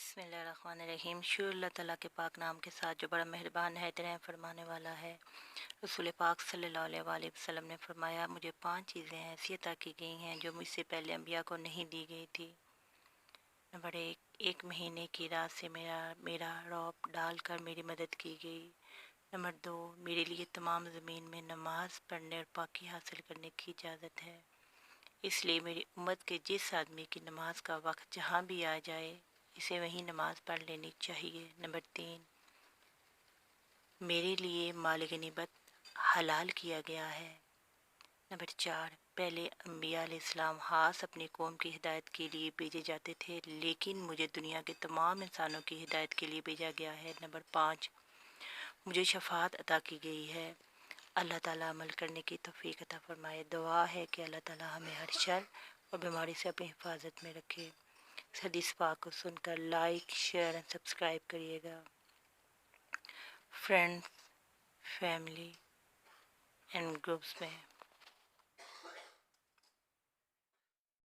बिस्मिल्लाहिर्रहमानिर्रहीम। शुरू अल्लाह ताला के पाक नाम के साथ जो बड़ा मेहरबान है, रहम फरमाने वाला है। रसूल पाक सल्लल्लाहु अलैहि वसल्लम ने फरमाया, मुझे 5 चीज़ें ऐसी अता की गई हैं जो मुझसे पहले अम्बिया को नहीं दी गई थी। नंबर 1 महीने की रात से मेरा रौब डालकर मेरी मदद की गई। नंबर 2, मेरे लिए तमाम ज़मीन में नमाज पढ़ने और पाकी हासिल करने की इजाज़त है, इसलिए मेरी उम्मत के जिस आदमी की नमाज का वक्त जहाँ भी आ जाए इसे वहीं नमाज पढ़ लेनी चाहिए। नंबर 3, मेरे लिए माल गनीमत हलाल किया गया है। नंबर 4, पहले अम्बिया अलैहिस्सलाम खास अपनी कौम की हिदायत के लिए भेजे जाते थे, लेकिन मुझे दुनिया के तमाम इंसानों की हिदायत के लिए भेजा गया है। नंबर 5, मुझे शफाअत अता की गई है। अल्लाह ताला अमल करने की तौफीक अता फरमाए। दुआ है कि अल्लाह ताला हमें हर शर और बीमारी से अपनी हिफाजत में रखे। इस हदीस पाक को सुनकर लाइक, शेयर एंड सब्सक्राइब करिएगा। फ्रेंड्स, फैमिली एंड ग्रुप्स में